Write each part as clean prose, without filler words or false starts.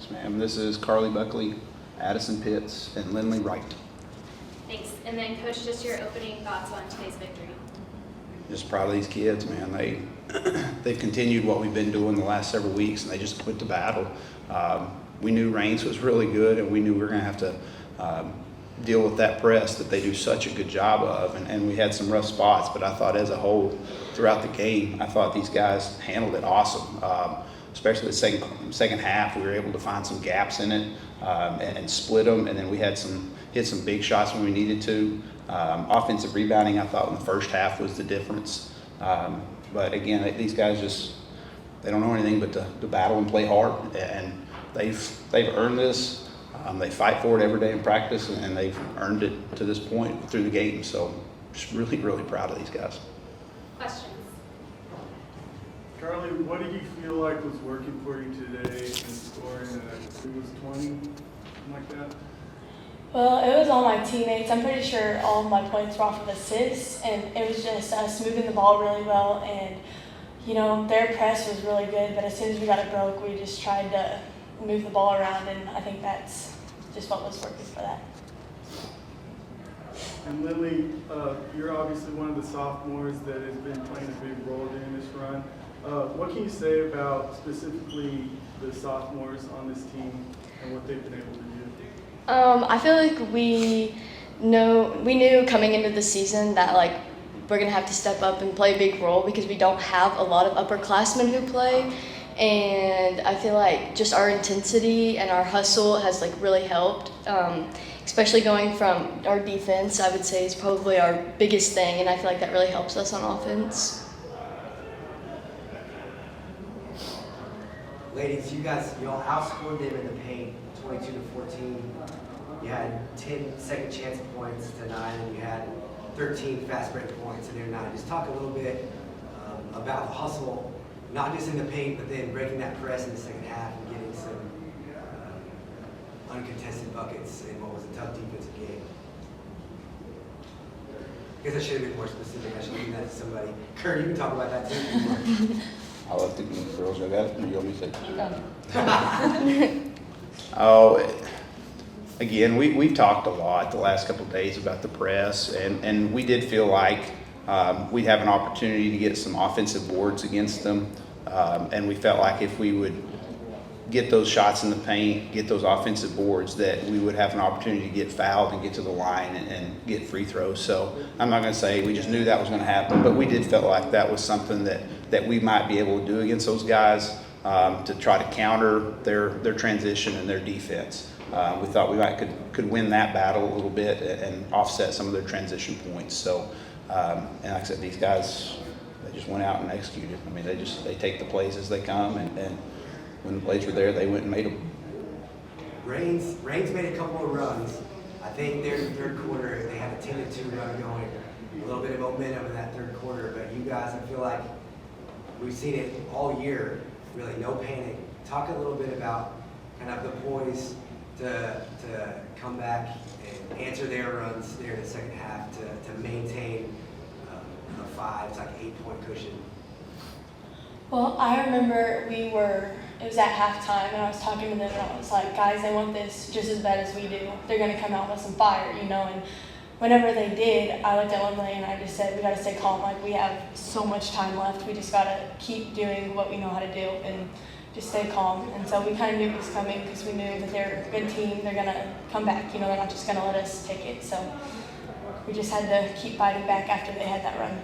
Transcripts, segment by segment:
Yes, ma'am. This is Carly Buckley, Addison Pitts, and Lindley Wright. Thanks. And then, Coach, just your opening thoughts on today's victory. Just proud of these kids, man. They've continued what we've been doing the last several weeks, and they just quit the battle. We knew Raines was really good, and we knew we were going to have to deal with that press that they do such a good job of, and we had some rough spots, but I thought as a whole throughout the game, I thought these guys handled it awesome. Especially the second half, we were able to find some gaps in it and split them, and then we had hit some big shots when we needed to. Offensive rebounding, I thought in the first half was the difference. But again, these guys they don't know anything but to battle and play hard, and they've earned this. They fight for it every day in practice, and they've earned it to this point through the game. So just really, really proud of these guys. Questions? Carly, what did you feel like was working for you today in scoring? It was 20, something like that? Well, it was all my teammates. I'm pretty sure all of my points were off of assists, and it was just us moving the ball really well. And, their press was really good, but as soon as we got it broke, we just tried to move the ball around, and I think that's just what was working for that. And Lindley, you're obviously one of the sophomores that has been playing a big role during this run. What can you say about specifically the sophomores on this team and what they've been able to do? I feel like we knew coming into the season that we're gonna have to step up and play a big role because we don't have a lot of upperclassmen who play, and I feel like just our intensity and our hustle has really helped. Especially going from our defense, I would say is probably our biggest thing, and I feel like that really helps us on offense. Ladies, you all outscored them in the paint, 22-14. You had 10 second chance points to 9, and you had 13 fast break points in their 9. Just talk a little bit about the hustle, not just in the paint, but then breaking that press in the second half and getting some uncontested buckets in what was a tough defensive game. I guess I should have been more specific. I should have given that to somebody. Kurt, you can talk about that too. I'll let the girls go. Got it? Or you want me to say? Oh, again, we've talked a lot the last couple of days about the press, and we did feel like we'd have an opportunity to get some offensive boards against them, and we felt like if we would get those shots in the paint, get those offensive boards, that we would have an opportunity to get fouled and get to the line and get free throws. So I'm not going to say we just knew that was going to happen, but we did feel like that was something that we might be able to do against those guys to try to counter their transition and their defense. We thought we could win that battle a little bit and offset some of their transition points. So, and like I said, these guys, they just went out and executed. I mean, they take the plays as they come, and when the plays were there, they went and made them. Raines made a couple of runs. I think their third quarter, they had a 10-2 run going. A little bit of momentum in that third quarter, but you guys, I feel like we've seen it all year, really no panic. Talk a little bit about kind of the poise to come back and answer their runs there in the second half to maintain a 8-point cushion. Well, I remember it was at halftime, and I was talking to them, and I was like, guys, they want this just as bad as we do. They're going to come out with some fire, and whenever they did, I looked at Lindley and I just said, we got to stay calm. We have so much time left. We just got to keep doing what we know how to do and just stay calm. And so we kind of knew it was coming because we knew that they're a good team. They're going to come back. They're not just going to let us take it. So we just had to keep fighting back after they had that run.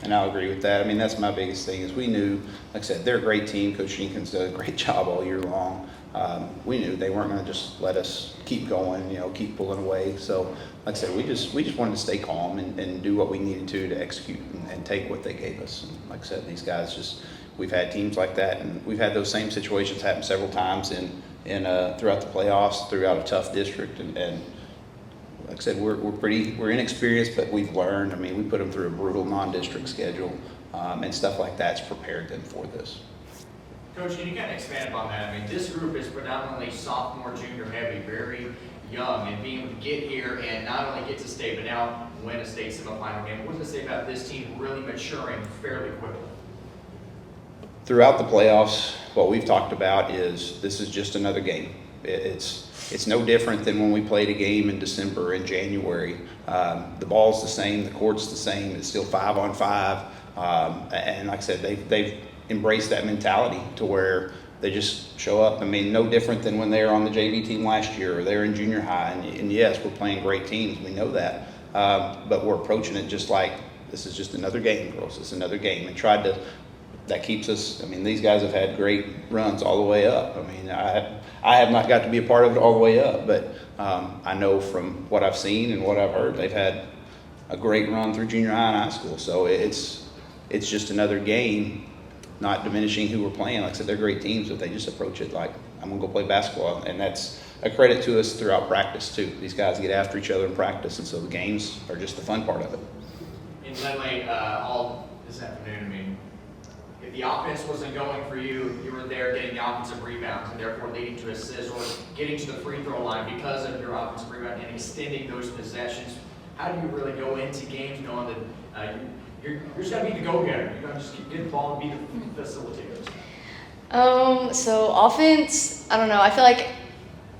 And I'll agree with that. I mean, that's my biggest thing is we knew, like I said, they're a great team. Coach Jenkins does a great job all year long. We knew they weren't going to just let us keep going, keep pulling away. So, like I said, we just wanted to stay calm and do what we needed to execute and take what they gave us. And like I said, these guys we've had teams like that, and we've had those same situations happen several times throughout the playoffs, throughout a tough district, and like I said, we're inexperienced, but we've learned. I mean, we put them through a brutal non-district schedule, and stuff like that's prepared them for this. Coach, can you kind of expand upon that? I mean, this group is predominantly sophomore, junior heavy, very young, and being able to get here and not only get to state, but now win a state semifinal game. What does it say about this team really maturing fairly quickly? Throughout the playoffs, what we've talked about is this is just another game. It's no different than when we played a game in December and January. The ball's the same, the court's the same. It's still 5-on-5, and like I said, they've embraced that mentality to where they just show up. I mean, no different than when they were on the JV team last year or they were in junior high. And yes, we're playing great teams. We know that, but we're approaching it just like this is just another game, girls. It's another game, and that keeps us. I mean, these guys have had great runs all the way up. I mean, I have not got to be a part of it all the way up, but I know from what I've seen and what I've heard, they've had a great run through junior high and high school. So it's just another game, not diminishing who we're playing. Like I said, they're great teams, but they just approach it like I'm gonna go play basketball, and that's a credit to us throughout practice too. These guys get after each other in practice, and so the games are just the fun part of it. And Lindley, all this afternoon, I mean, if the offense wasn't going for you, you were there getting the offensive rebounds and therefore leading to assists or getting to the free throw line because of your offensive rebound and extending those possessions. How do you really go into games knowing that you're just going to be the go-getter? You're going to just get the ball and be the facilitators? So offense, I don't know. I feel like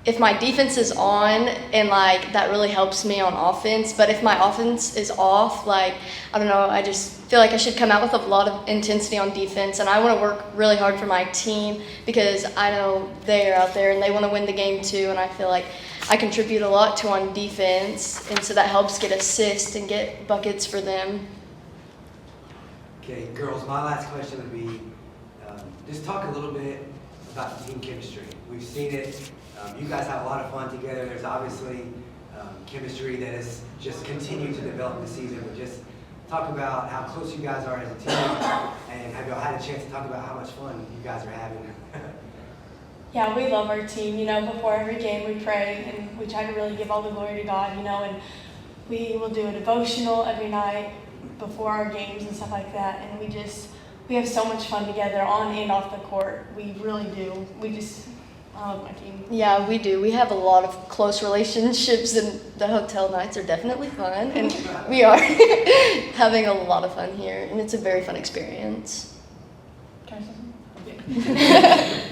if my defense is on, and like that really helps me on offense, but if my offense is off, like I don't know, I just feel like I should come out with a lot of intensity on defense, and I want to work really hard for my team because I know they're out there and they want to win the game too, and I feel like I contribute a lot to on defense, and so that helps get assists and get buckets for them. Okay, girls, my last question would be, just talk a little bit about the team chemistry. We've seen it. You guys have a lot of fun together. There's obviously chemistry that has just continued to develop this season. But just talk about how close you guys are as a team, and have y'all had a chance to talk about how much fun you guys are having? Yeah, we love our team. You know, before every game we pray and we try to really give all the glory to God, you know, and we will do a devotional every night before our games and stuff like that. And we have so much fun together on and off the court. We really do. I love my team. Yeah, we do. We have a lot of close relationships, and the hotel nights are definitely fun, and we are having a lot of fun here, and it's a very fun experience. Can I say something?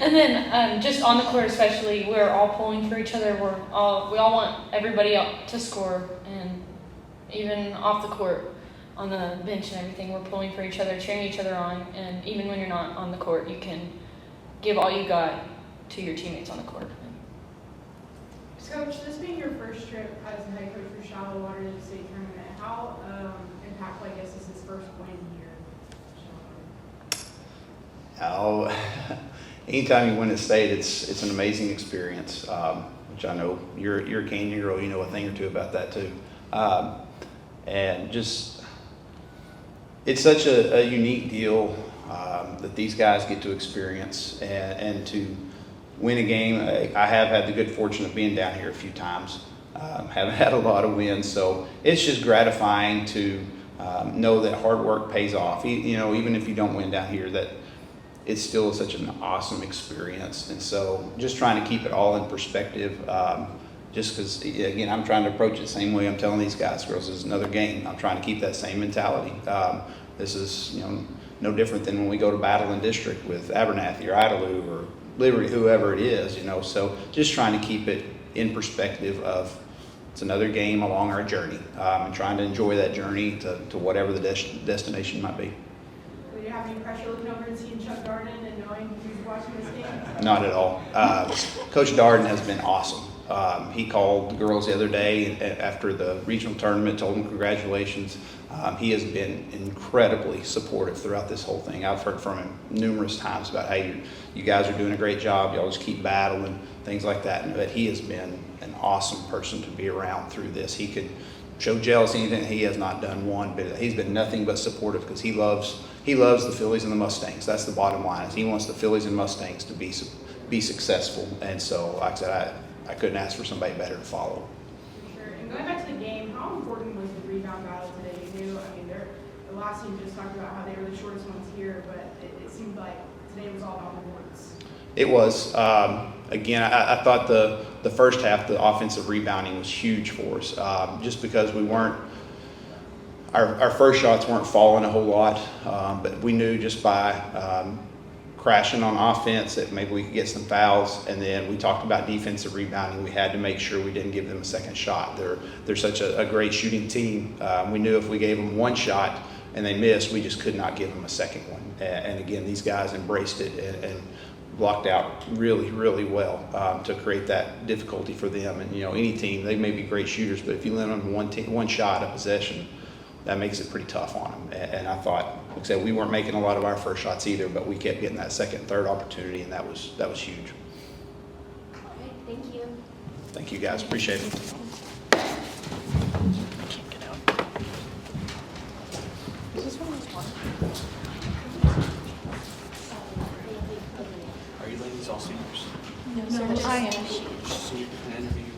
And then just on the court especially, we're all pulling for each other. We all want everybody to score, and even off the court on the bench and everything, we're pulling for each other, cheering each other on, and even when you're not on the court, you can give all you got to your teammates on the court. Coach, this being your first trip as the head coach for Shallow Water in the state tournament, how impactful, I guess, is his first win here? Anytime you win a state, it's an amazing experience, which I know you're a Canyon girl, you know a thing or two about that too. And just, it's such a unique deal that these guys get to experience and to win a game. I have had the good fortune of being down here a few times. Haven't had a lot of wins, so it's just gratifying to know that hard work pays off. You know, even if you don't win down here, that it's still such an awesome experience. And so just trying to keep it all in perspective, just because, again, I'm trying to approach it the same way I'm telling these guys, girls, this is another game. I'm trying to keep that same mentality. This is, no different than when we go to battle in district with Abernathy or Idalou or Liberty, whoever it is, so just trying to keep it in perspective of it's another game along our journey, and trying to enjoy that journey to whatever the destination might be. Will you have any pressure looking over and seeing Chuck Darden and knowing who's watching this game? Not at all. Coach Darden has been awesome. He called the girls the other day after the regional tournament, told them congratulations. He has been incredibly supportive throughout this whole thing. I've heard from him numerous times about how you guys are doing a great job. Y'all just keep battling, things like that. But he has been an awesome person to be around through this. He could show jealousy, anything. He has not done one bit of that. He's been nothing but supportive because he loves the Phillies and the Mustangs. That's the bottom line. Is he wants the Phillies and Mustangs to be successful. And so, like I said, I couldn't ask for somebody better to follow. Sure. And going back to the game, how important was the rebound battle today? The last team just talked about how they were the shortest ones here, but it seemed like today was all about the boards. It was. Again, I thought the first half, the offensive rebounding was huge for us, just because we weren't, our first shots weren't falling a whole lot, but we knew just by crashing on offense, that maybe we could get some fouls. And then we talked about defensive rebounding. We had to make sure we didn't give them a second shot. They're such a great shooting team. We knew if we gave them one shot and they missed, we just could not give them a second one. And again, these guys embraced it and blocked out really, really well to create that difficulty for them. And any team, they may be great shooters, but if you limit them one shot, a possession, that makes it pretty tough on them. And I thought, like I said, we weren't making a lot of our first shots either, but we kept getting that second, third opportunity, and that was huge. All right, thank you. Thank you guys, appreciate it.